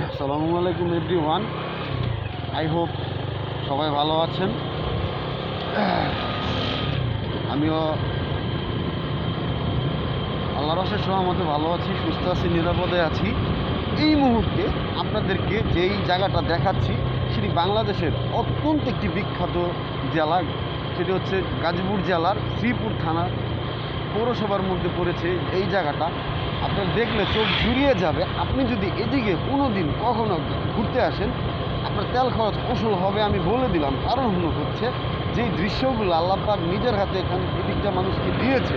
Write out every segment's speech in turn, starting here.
আসসালামু আলাইকুম everyone. I hope সবাই ভালো আছেন। আমিও আল্লাহর অশেষ রহমতে ভালো আছি, সুস্থ আছি, নিরাপদে আছি। এই মুহূর্তে আপনাদেরকে যেই জায়গাটা দেখাচ্ছি সেটি বাংলাদেশের অত্যন্ত একটি বিখ্যাত জেলা। সেটি হচ্ছে গাজীপুর জেলার শ্রীপুর থানার পৌরসভার মধ্যে পড়েছে এই জায়গাটা। আপনার দেখলে চোখ জুড়িয়ে যাবে। আপনি যদি এদিকে কোনো দিন কখনো ঘুরতে আসেন, আপনার তেল খরচ কৌশল হবে আমি বলে দিলাম। কারণ হচ্ছে যেই দৃশ্যগুলো আল্লাহ পাক নিজের হাতে এখানে এদিকটা মানুষকে দিয়েছে,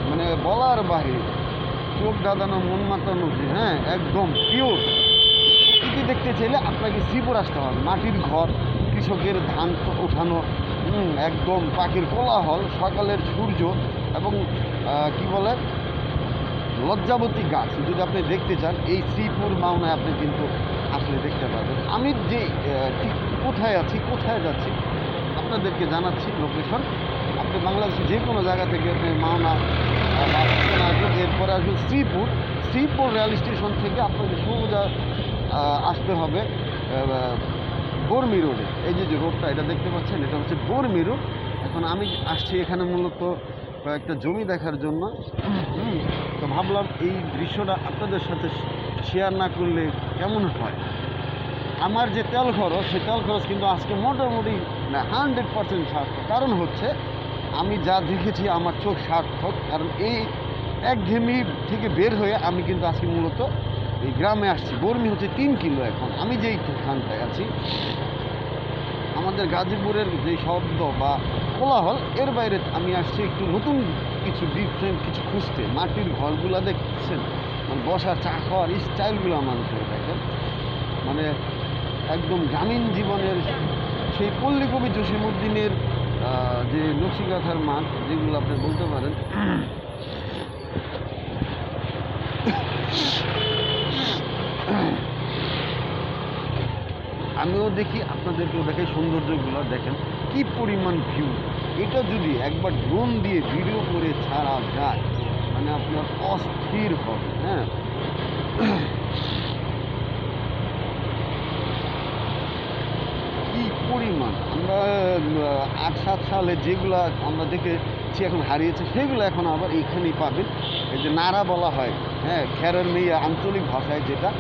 মানে বলার বাহিরে, চোখ দাদানো, মন মাতানো, হ্যাঁ, একদম পিওর প্রকৃতি দেখতে চাইলে আপনাকে শ্রীপুর আসতে হবে। মাটির ঘর, কৃষকের ধান ওঠানো, একদম পাখির কোলাহল, সকালের সূর্য এবং কি বলে লজ্জাবতী গাছ যদি আপনি দেখতে চান, এই শ্রীপুর মাওনায় আপনি কিন্তু আসলে দেখতে পাবেন। আমি যে ঠিক কোথায় আছি, কোথায় যাচ্ছি আপনাদেরকে জানাচ্ছি লোকেশন। আপনি বাংলাদেশের যে কোনো জায়গা থেকে আপনি মাওনা আসবেন, এরপরে আসবেন শ্রীপুর রেল স্টেশন থেকে আপনাকে সোজা আসতে হবে বর্মি রোডে। এই যে রোডটা এটা দেখতে পাচ্ছেন, এটা হচ্ছে বর্মি রোড। এখন আমি আসছি এখানে মূলত কয়েকটা জমি দেখার জন্য। তো ভাবলাম এই দৃশ্যটা আপনাদের সাথে শেয়ার না করলে কেমন হয়। আমার যে তেল খরচ, সেই তেল খরচ কিন্তু আজকে মোটামুটি না 100% সার্থক। কারণ হচ্ছে আমি যা দেখেছি আমার চোখ সার্থক। কারণ এই একঘেয়েমি থেকে বের হয়ে আমি কিন্তু আজকে মূলত এই গ্রামে আসছি। বর্মি হচ্ছে 3 কিলো। এখন আমি যেইখানটায় আছি, আমাদের গাজীপুরের যে শব্দ বা কোলাহল, এর বাইরে আমি আসছি একটু নতুন কিছু, ডিফারেন্ট কিছু খুঁজতে। মাটির ঘরগুলো দেখছেন, মানে বসার চা খাওয়ার স্টাইলগুলো মানুষের দেখেন, মানে একদম গ্রামীণ জীবনের সেই পল্লী কবি জসিমউদ্দিনের যে নকশিকাঁথার মাঠ, যেগুলো আপনি বলতে পারেন। আমিও দেখি, আপনাদেরকেও দেখাই, সৌন্দর্যগুলো দেখেন কি পরিমাণ ভিউ। এটা যদি একবার ড্রোন দিয়ে ভিডিও করে ছাড়া যায়, মানে আপনার অস্থির হবে। হ্যাঁ, কি পরিমাণ আমরা 8-7 সালে যেগুলা আমরা দেখেছি এখন হারিয়েছে, সেগুলো এখন আবার এইখানেই পাবেন। এই যে নাড়া বলা হয়, হ্যাঁ, খেরের মেয়া আঞ্চলিক ভাষায় যেটা,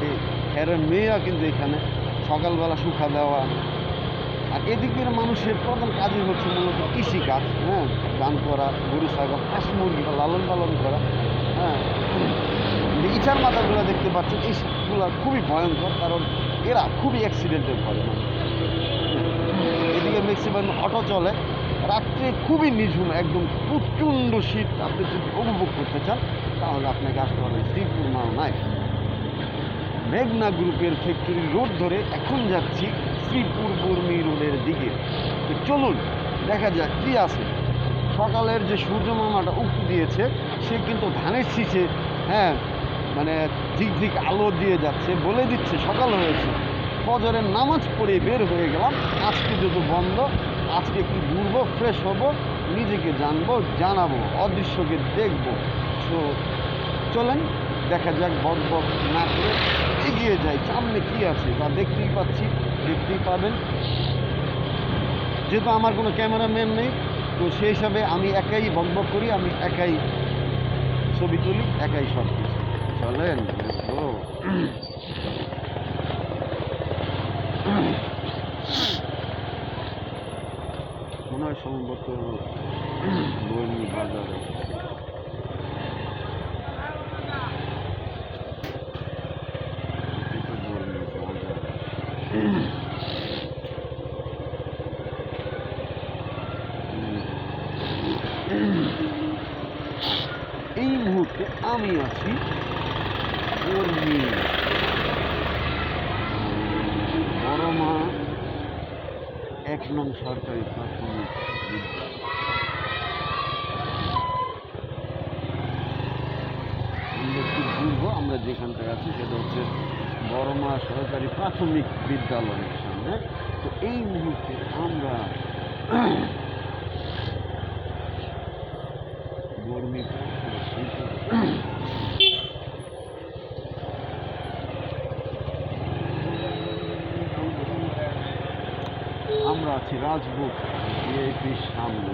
এই খেরের মেয়া কিন্তু এখানে সকালবেলা শুকা দেওয়া। আর এদিকের মানুষের প্রধান কাজই হচ্ছে মূলত কৃষিকাজ, হ্যাঁ, ধান করা, গরু ছাগল, হাঁস মুরগি লালন পালন করা। হ্যাঁ, ইচার মাথাগুলো দেখতে পাচ্ছেন, এইগুলো খুবই ভয়ঙ্কর। কারণ এরা খুবই অ্যাক্সিডেন্টের করে মানুষ। এদিকে ম্যাক্সিমাম অটো চলে। রাত্রে খুবই নিঝুম, একদম প্রচণ্ড শীত। আপনি যদি উপভোগ করতে চান তাহলে আপনাকে আসতে হবে শ্রীপুর মাওনায়। মেঘনা গ্রুপের ফ্যাক্টরি রোড ধরে এখন যাচ্ছি শ্রীপুর বর্মি রোডের দিকে। তো চলুন দেখা যাক কী আছে। সকালের যে সূর্য মামাটা উঁকি দিয়েছে, সে কিন্তু ধানের শীষে, হ্যাঁ, মানে ঝিকঝিক আলো দিয়ে যাচ্ছে, বলে দিচ্ছে সকাল হয়েছে। ফজরের নামাজ পড়ে বের হয়ে গেলাম। আজকে যেহেতু বন্ধ, আজকে একটু ঘুরবো, ফ্রেশ হব, নিজেকে জানবো, জানাবো, অদৃশ্যকে দেখবো। সো চলেন দেখা যাক, বক বক না করে এগিয়ে যাই। সামনে কি আছে তা দেখতেই পাচ্ছি, দেখতেই পাবেন। যেহেতু আমার কোনো ক্যামেরাম্যান নেই, তো সেই হিসাবে আমি একাই বক বক করি, আমি একাই ছবি তুলি, একাই সব কিছু। চলেন, মনে হয় সম্ভবত বর্মি বাজারে। এই মুহূর্তে আমি আছি বর্মি বড়মা 1 নং সরকারি প্রাথমিক বিদ্যালয়। আমরা একটু ঘুরবো। আমরা যেখানটায় আছি সেটা হচ্ছে বড়মা সরকারি প্রাথমিক বিদ্যালয়ের সামনে। তো এই মুহূর্তে আমরা বর্মি আমরা আছি রাজপুর ভিআইপির সামনে।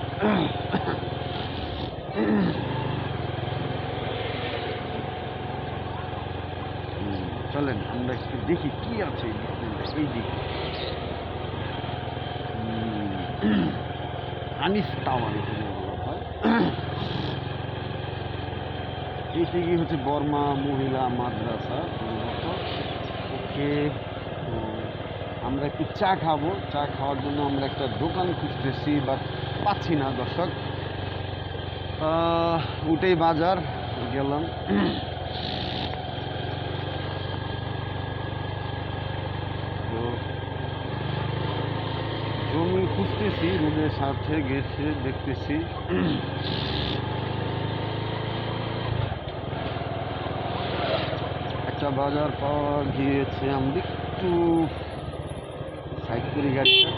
চলেন আমরা একটু দেখি কি আছে এই দিকে। আনিস টাওয়ার এখানে বলা হয়। এই দিকে হচ্ছে বর্মা মহিলা মাদ্রাসা। ওকে, আমরা একটু চা খাবো। চা খাওয়ার জন্য আমরা একটা দোকান খুঁজতেছি, বাট পাচ্ছি না দর্শক। উঠেই বাজার গেলাম। তো জমি খুঁজতেছি, রোডের সাথে গেছে দেখতেছি। একটা বাজার পাওয়া গিয়েছে। আমরা একটু সাইড করি গাড়িটা।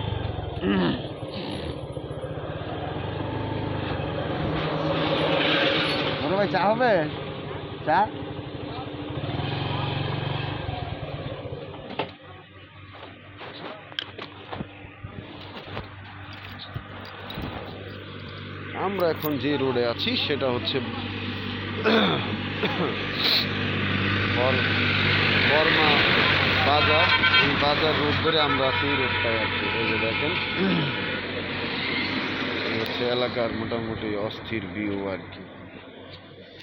বড় ভাই চা হবে? চা আমরা এখন যে রোডে আছি সেটা হচ্ছে বর্মা বাজার। এই বাজার রোড ধরে আমরা আছি, এই রোডটায় আছি। এই যে দেখেন, এই হচ্ছে এলাকার মোটামুটি অস্থির ভিউ আর কি।